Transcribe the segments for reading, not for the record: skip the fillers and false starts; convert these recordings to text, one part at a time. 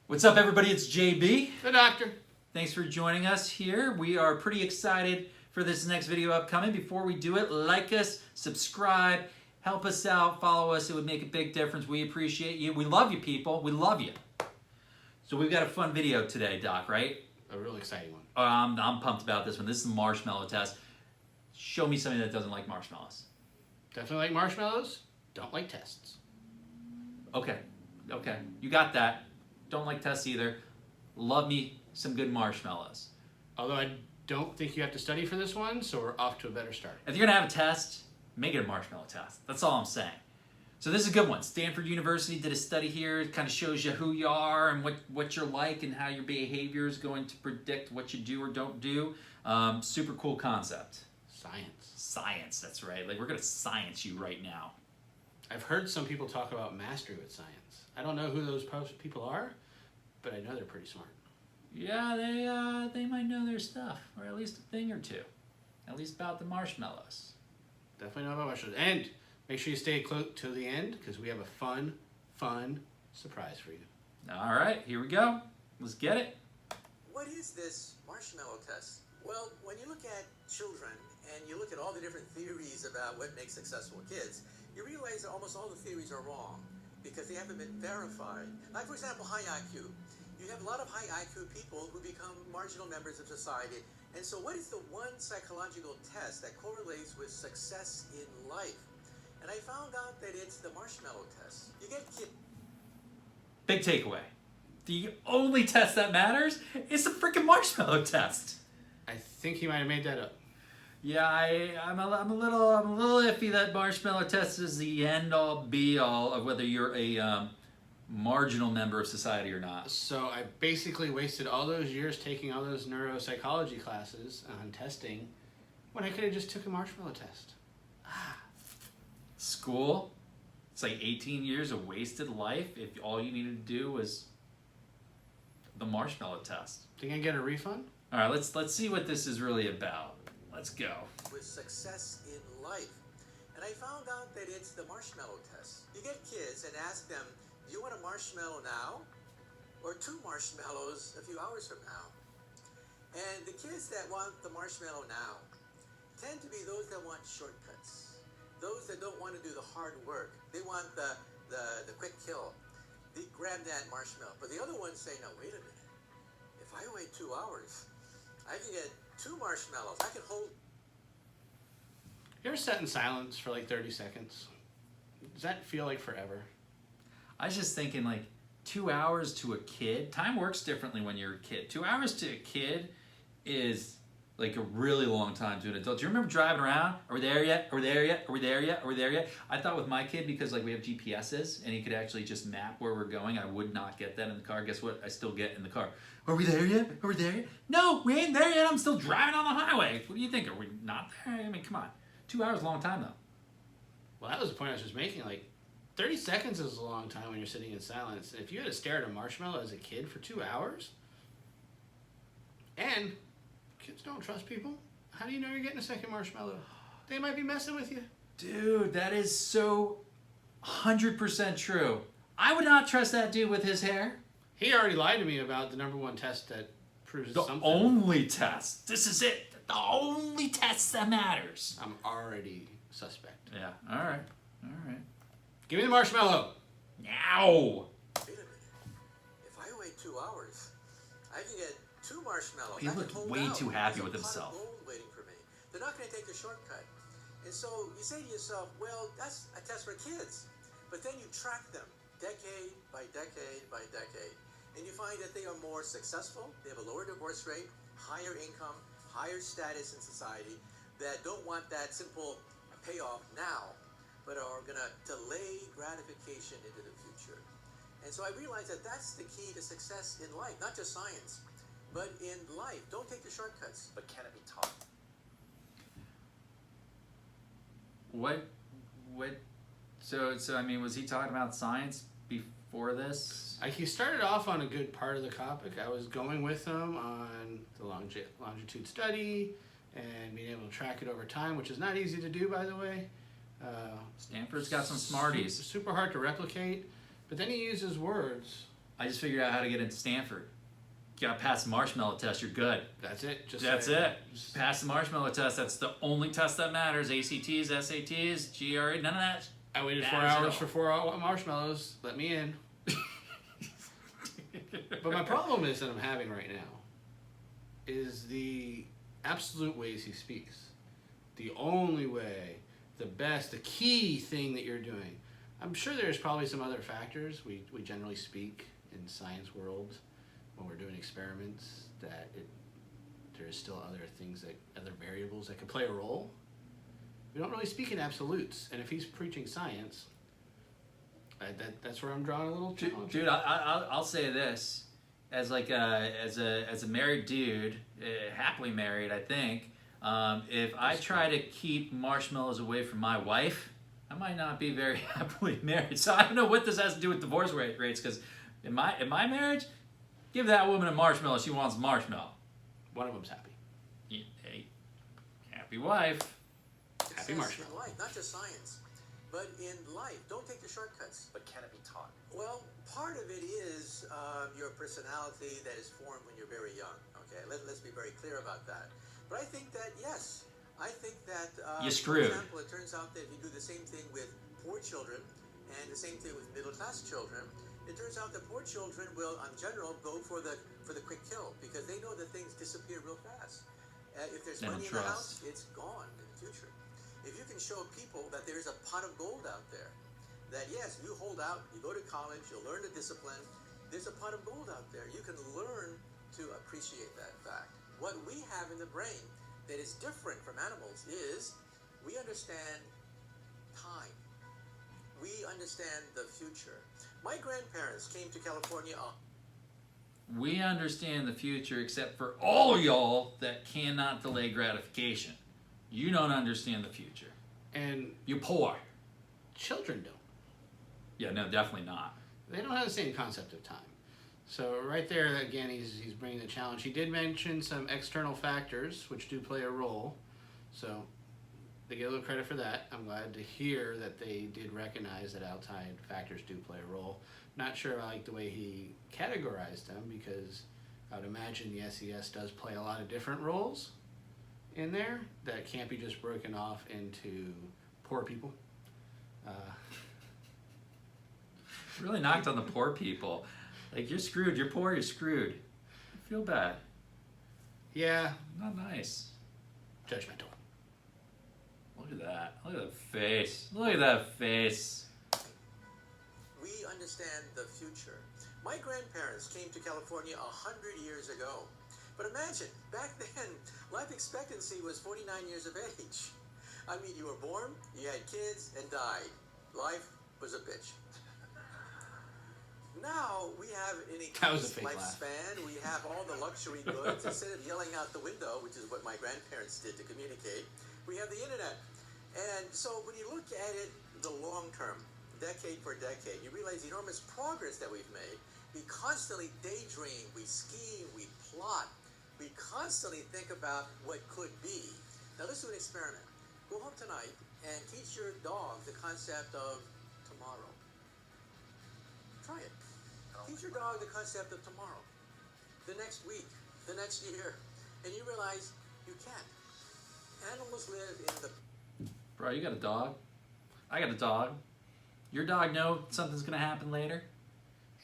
What's up, everybody? It's JB. The doctor. Thanks for joining us here. We are pretty excited for this next video upcoming. Before we do it, like us, subscribe, help us out, follow us. It would make a big difference. We appreciate you. We love you, people. We love you. So we've got a fun video today, Doc, right? A real exciting one. I'm pumped about this one. This is the marshmallow test. Show me somebody that doesn't like marshmallows. Definitely like marshmallows. Don't like tests. Okay. You got that. Don't like tests either. Love me some good marshmallows. Although I don't think you have to study for this one, so we're off to a better start. If you're going to have a test, make it a marshmallow test. That's all I'm saying. So this is a good one. Stanford University did a study here. It kind of shows you who you are and what you're like and how your behavior is going to predict what you do or don't do. Super cool concept. Science, that's right. Like, we're going to science you right now. I've heard some people talk about mastery with science. I don't know who those people are, but I know they're pretty smart. Yeah, they might know their stuff, or at least a thing or two. At least about the marshmallows. Definitely know about marshmallows. And make sure you stay close to the end, because we have a fun surprise for you. All right, here we go. Let's get it. What is this marshmallow test? Well, when you look at children and you look at all the different theories about what makes successful kids, you realize that almost all the theories are wrong because they haven't been verified. Like, for example, high IQ. You have a lot of high IQ people who become marginal members of society. And so what is the one psychological test that correlates with success in life? And I found out that it's the marshmallow test. You get kids. Big takeaway. The only test that matters is the freaking marshmallow test. I think he might have made that up. Yeah, I'm a little iffy that marshmallow test is the end-all, be-all of whether you're a marginal member of society or not. So I basically wasted all those years taking all those neuropsychology classes on testing when I could have just took a marshmallow test. School, it's like 18 years of wasted life if all you needed to do was the marshmallow test. Think I can get a refund? All right, let's see what this is really about. Let's go. With success in life. And I found out that it's the marshmallow test. You get kids and ask them, do you want a marshmallow now? Or 2 marshmallows a few hours from now? And the kids that want the marshmallow now tend to be those that want shortcuts. Those that don't want to do the hard work. They want the quick kill. They grab that marshmallow. But the other ones say, no, wait a minute. If I wait 2 hours, I can get 2 marshmallows. I can hold. You ever sat in silence for like 30 seconds? Does that feel like forever? I was just thinking, like, 2 hours to a kid. Time works differently when you're a kid. 2 hours to a kid is like a really long time to an adult. Do you remember driving around? Are we there yet? Are we there yet? Are we there yet? Are we there yet? I thought with my kid, because like we have GPSs and he could actually just map where we're going, I would not get that in the car. Guess what? I still get in the car. Are we there yet? Are we there yet? No, we ain't there yet. I'm still driving on the highway. What do you think? Are we not there? I mean, come on. 2 hours is a long time though. Well, that was the point I was just making. Like, 30 seconds is a long time when you're sitting in silence. If you had to stare at a marshmallow as a kid for 2 hours, and kids don't trust people, how do you know you're getting a second marshmallow? They might be messing with you. Dude, that is so 100% true. I would not trust that dude with his hair. He already lied to me about the #1 test that proves The something. only test. This is it. The only test that matters. I'm already suspect. Yeah, all right. Give me the marshmallow. Now. Wait a minute. If I wait 2 hours, I can get 2 marshmallows. He I can looked hold way out. too happy There's with a pot himself. of gold waiting for me. They're not going to take the shortcut. And so you say to yourself, well, that's a test for kids. But then you track them decade by decade by decade. And you find that they are more successful. They have a lower divorce rate, higher income, higher status in society, that don't want that simple payoff now, but are going to delay gratification into the future. And so I realized that that's the key to success in life, not just science, but in life. Don't take the shortcuts. But can it be taught? What? So I mean, was he talking about science before this? He started off on a good part of the topic. I was going with him on the longitude study and being able to track it over time, which is not easy to do, by the way. Stanford's got some smarties. Super hard to replicate. But then he uses words I just figured out how to get into Stanford. You got to pass the marshmallow test. You're good. That's it. That's it. Pass the marshmallow test. That's the only test that matters. ACTs, SATs, GRE, none of that. I waited 4 matters at hours all. for 4 marshmallows. Let me in. But my problem is that I'm having right now is the absolute ways he speaks. The only way, the best, the key thing that you're doing. I'm sure there's probably some other factors. We generally speak in science world when we're doing experiments that there's still other things, other variables that could play a role. We don't really speak in absolutes. And if he's preaching science, that's where I'm drawing a little challenge. Dude, I'll say this. As like as a married dude, happily married, I think. If I try to keep marshmallows away from my wife, I might not be very happily married. So I don't know what this has to do with divorce rates. Because in my marriage, give that woman a marshmallow. She wants marshmallow. One of them's happy. Hey, happy wife. Happy marshmallow. In life, not just science, but in life, don't take the shortcuts. But can it be taught? Well, part of it is your personality that is formed when you're very young. Okay, let's be very clear about that. But I think that yes, I think that You're screwed. For example, it turns out that if you do the same thing with poor children and the same thing with middle-class children, it turns out that poor children will, in general, go for the quick kill because they know that things disappear real fast. If there's They don't money in the trust. house, it's gone in the future. If you can show people that there's a pot of gold out there, that yes, you hold out, you go to college, you'll learn the discipline, there's a pot of gold out there. You can learn to appreciate that fact. What we have in the brain that is different from animals is we understand time. We understand the future. My grandparents came to California. We understand the future except for all y'all that cannot delay gratification. You don't understand the future. And You poor. children don't. Yeah, no, definitely not. They don't have the same concept of time. So right there, again, he's bringing the challenge. He did mention some external factors which do play a role. So they get a little credit for that. I'm glad to hear that they did recognize that outside factors do play a role. Not sure I like the way he categorized them because I would imagine the SES does play a lot of different roles in there that can't be just broken off into poor people. Really knocked on the poor people. Like, you're screwed. You're poor. You're screwed. I feel bad. Yeah, Not nice. judgmental. Look at that. Look at that face. Look at that face. We understand the future. My grandparents came to California 100 years ago. But imagine, back then, life expectancy was 49 years of age. I mean, you were born, you had kids, and died. Life was a bitch. Now we have an That was a increased fake laugh. lifespan. We have all the luxury goods. Instead of yelling out the window, which is what my grandparents did to communicate, we have the internet. And so when you look at it the long term, decade for decade, you realize the enormous progress that we've made. We constantly daydream, we scheme, we plot. We constantly think about what could be. Now let's do an experiment. Go home tonight and teach your dog the concept of tomorrow. Try it. Teach your dog the concept of tomorrow, the next week, the next year, and you realize you can't. Animals live in the... Bro, you got a dog? I got a dog. Your dog know something's going to happen later?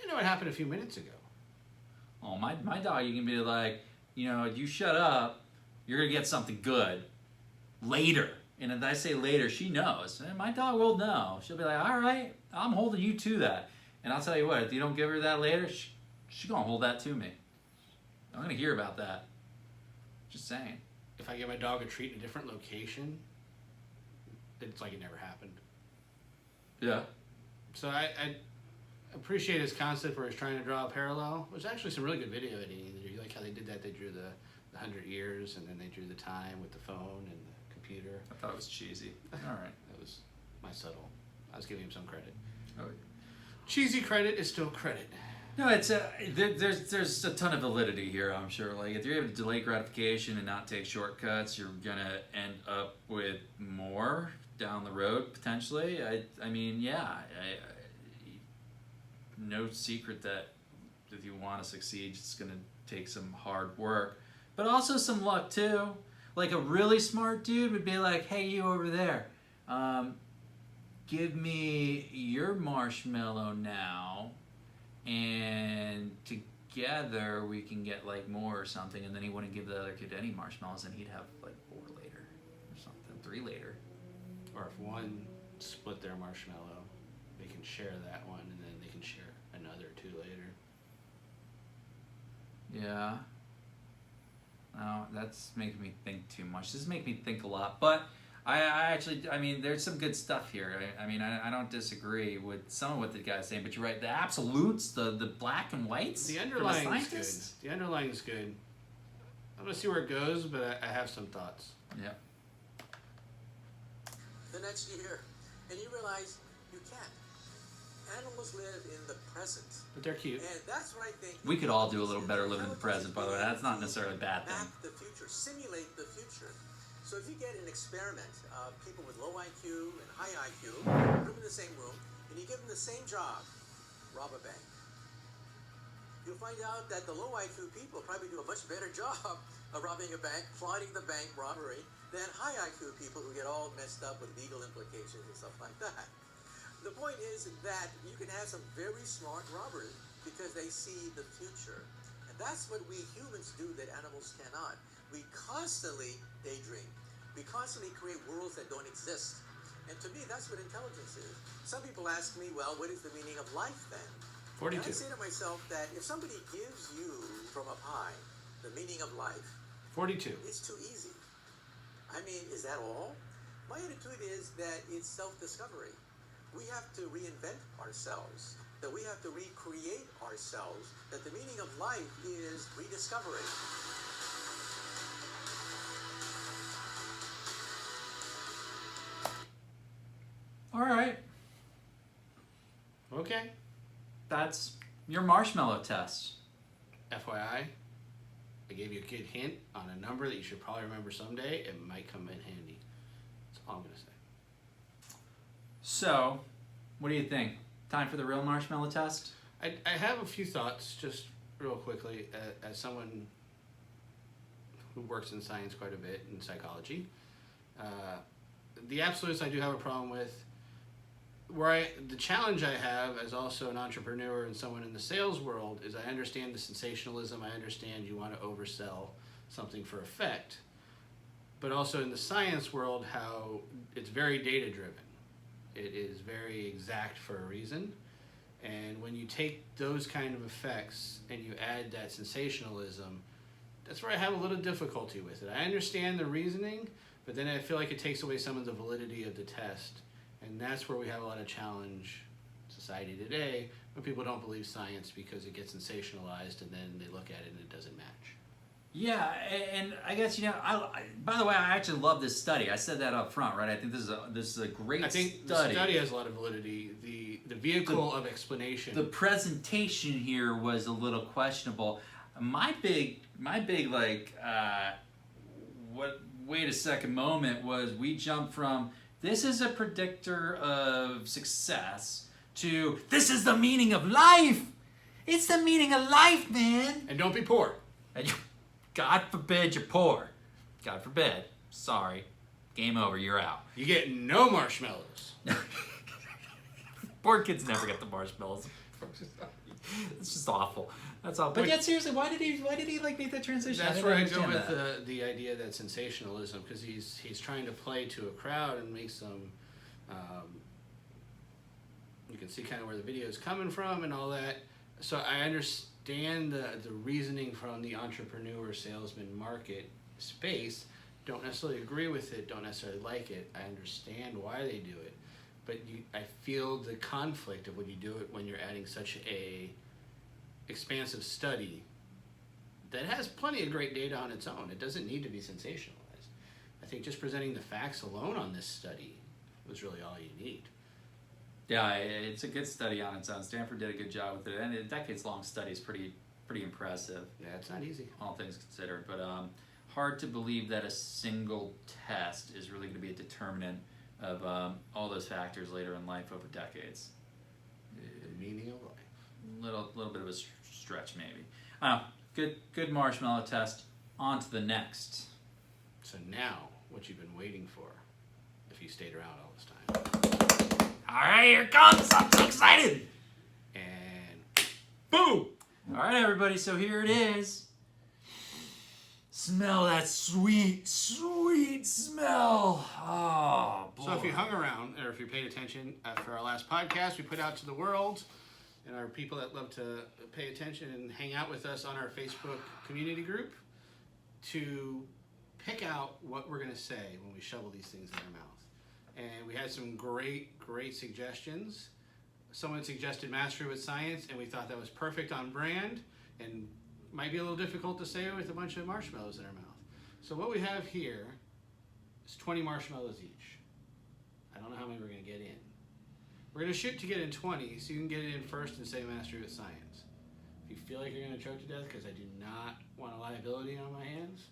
You know what happened a few minutes ago. Oh, my dog, you can be like, you shut up, you're going to get something good later. And if I say later, she knows. And my dog will know. She'll be like, all right, I'm holding you to that. And I'll tell you what, if you don't give her that later, she's going to hold that to me. I'm going to hear about that. Just saying. If I give my dog a treat in a different location, it's like it never happened. Yeah. So I appreciate his concept where he's trying to draw a parallel. There's actually some really good video editing. You like how they did that? They drew the 100 years, and then they drew the time with the phone and the computer. I thought it was cheesy. All right. That was my subtle. I was giving him some credit. Oh. Cheesy credit is still credit. No, it's there's a ton of validity here, I'm sure. Like, if you're able to delay gratification and not take shortcuts, you're gonna end up with more down the road potentially. I mean, yeah. No secret that if you want to succeed, it's going to take some hard work, but also some luck too. Like a really smart dude would be like, hey, you over there, give me your marshmallow now, and together we can get like more or something. And then he wouldn't give the other kid any marshmallows, and he'd have like 4 later or something, 3 later. Or if one split their marshmallow, they can share that one, and then they can share another 2 later. Yeah. No, that's making me think too much. This is making me think a lot. But I actually, I mean, there's some good stuff here. I mean, I don't disagree with some of what the guy's saying, but you're right. The absolutes, the black and whites, The for underlying's good. scientists. The underlying's good. I'm going to see where it goes, but I have some thoughts. Yeah. The next year, and you realize you can't. Animals live in the present. But they're cute. And that's what I think. We could all do a little better living in the present, by the way. That's not necessarily a bad thing. Map the future, simulate the future. So if you get an experiment of people with low IQ and high IQ, put them in the same room, and you give them the same job, rob a bank. You'll find out that the low IQ people probably do a much better job of robbing a bank, plotting the bank robbery, than high IQ people who get all messed up with legal implications and stuff like that. The point is that you can have some very smart robbers because they see the future. And that's what we humans do that animals cannot. We constantly daydream. We constantly create worlds that don't exist. And to me, that's what intelligence is. Some people ask me, well, what is the meaning of life then? 42. And I say to myself that if somebody gives you from up high the meaning of life, 42. it's too easy. I mean, is that all? My attitude is that it's self-discovery. We have to reinvent ourselves, that we have to recreate ourselves, that the meaning of life is rediscovery. All right. Okay. That's your marshmallow test. FYI, I gave you a good hint on a number that you should probably remember someday. It might come in handy. That's all I'm going to say. So, what do you think? Time for the real marshmallow test? I have a few thoughts, just real quickly, as someone who works in science quite a bit, in psychology. The absolutes I do have a problem with. The challenge I have as also an entrepreneur and someone in the sales world is I understand the sensationalism. I understand you want to oversell something for effect. But also in the science world, how it's very data driven. It is very exact for a reason. And when you take those kind of effects and you add that sensationalism, that's where I have a little difficulty with it. I understand the reasoning, but then I feel like it takes away some of the validity of the test. And that's where we have a lot of challenge society today, when people don't believe science because it gets sensationalized and then they look at it and it doesn't match. Yeah, and I guess, by the way, I actually love this study. I said that up front, right? I think this is a great study. I think the study has a lot of validity. The vehicle of explanation. The presentation here was a little questionable. My big wait a second moment was we jumped from this is a predictor of success to this is the meaning of life. It's the meaning of life, man. And don't be poor. And God forbid you're poor. God forbid. Sorry. Game over. You're out. You get no marshmallows. Poor kids never get the marshmallows. It's just awful. That's all. But yet, seriously, why did he like make that transition? That's where I go with the idea that sensationalism, because he's trying to play to a crowd and make some. You can see kind of where the video is coming from and all that. So I understand the reasoning from the entrepreneur, salesman, market space. Don't necessarily agree with it. Don't necessarily like it. I understand why they do it, but I feel the conflict of when you do it when you're adding such a expansive study that has plenty of great data on its own. It doesn't need to be sensationalized. I think just presenting the facts alone on this study was really all you need. Yeah, it's a good study on its own. Stanford did a good job with it, and a decades-long study is pretty impressive. Yeah, it's not easy. All things considered, but hard to believe that a single test is really going to be a determinant of all those factors later in life over decades. The meaning of life. little bit of a stretch maybe. Good marshmallow test. On to the next. So now, what you've been waiting for, if you stayed around all this time. All right, here it comes. I'm so excited. And boom! All right, everybody. So here it is. Smell that sweet, sweet smell. Oh, boy. So if you hung around, or if you paid attention for our last podcast, we put out to the world, and our people that love to pay attention and hang out with us on our Facebook community group, to pick out what we're going to say when we shovel these things in our mouth. And we had some great suggestions. Someone suggested mastery with science, and we thought that was perfect on brand, and might be a little difficult to say with a bunch of marshmallows in our mouth. So what we have here is 20 marshmallows each. I don't know how many we're going to get in. We're going to shoot to get in 20, so you can get it in first and say mastery with science. If you feel like you're going to choke to death, because I do not want a liability on my hands.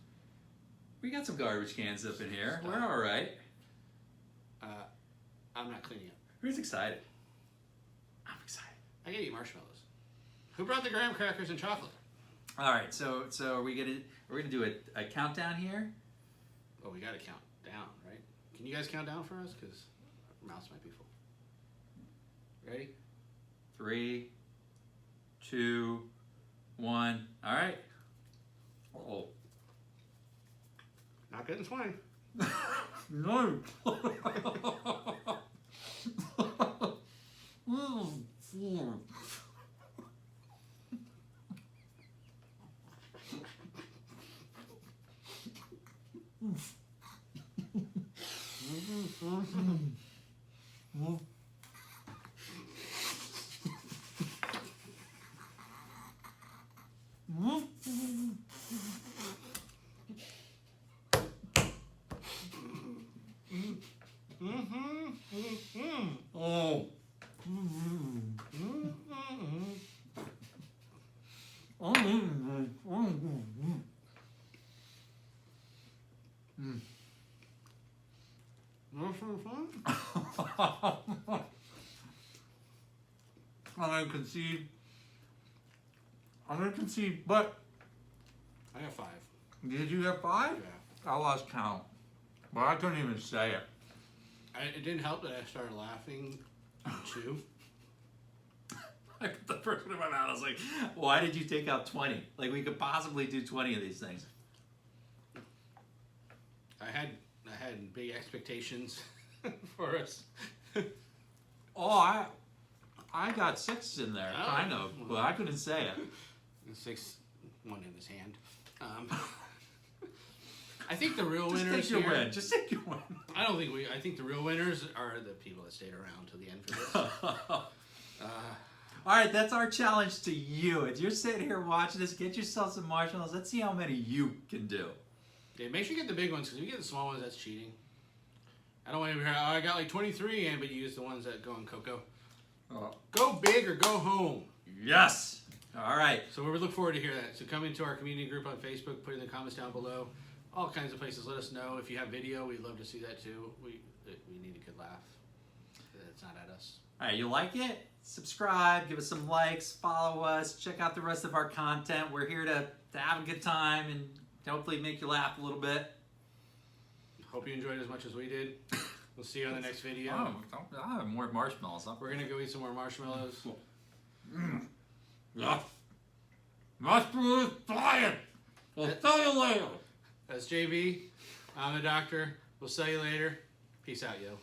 We got some garbage cans up in here. Stop. We're all right. I'm not cleaning up. Who's excited? I'm excited. I can eat marshmallows. Who brought the graham crackers and chocolate? All right, so are we're gonna do a countdown here? Oh, we got to count down, right? Can you guys count down for us? Because our mouths might be full. Ready? 3, 2, 1. All right. Oh. Not getting swine. No. Oh. I'm gonna concede, but I got 5. did you get 5? Yeah. I lost count, but I couldn't even say it. It didn't help that I started laughing too. I put the first one in my mouth. I was like, why did you take out 20? Like, we could possibly do 20 of these things. I had big expectations for us. Oh, I got 6 in there, Oh. kind of, but I couldn't say it. 6, one in his hand. I think the real Just winners take your here. win. Just take your win. I think the real winners are the people that stayed around till the end for this. All right, that's our challenge to you. If you're sitting here watching this, get yourself some marshmallows. Let's see how many you can do. Yeah, make sure you get the big ones, because if you get the small ones, that's cheating. I don't want to hear, oh, I got like 23 in, but you use the ones that go in cocoa. Go big or go home. Yes. All right. So we look forward to hear that. So come into our community group on Facebook, put in the comments down below. All kinds of places. Let us know. If you have video, we'd love to see that too. We need a good laugh. It's not at us. All right, you like it? Subscribe, give us some likes, follow us, check out the rest of our content. We're here to have a good time and hopefully make you laugh a little bit. Hope you enjoyed as much as we did. We'll see you on the next video. Oh, I'll have more marshmallows. We're going to go eat some more marshmallows. Yeah. Marshmallows flying. We'll tell you later. That's JB. I'm the doctor. We'll see you later. Peace out, yo.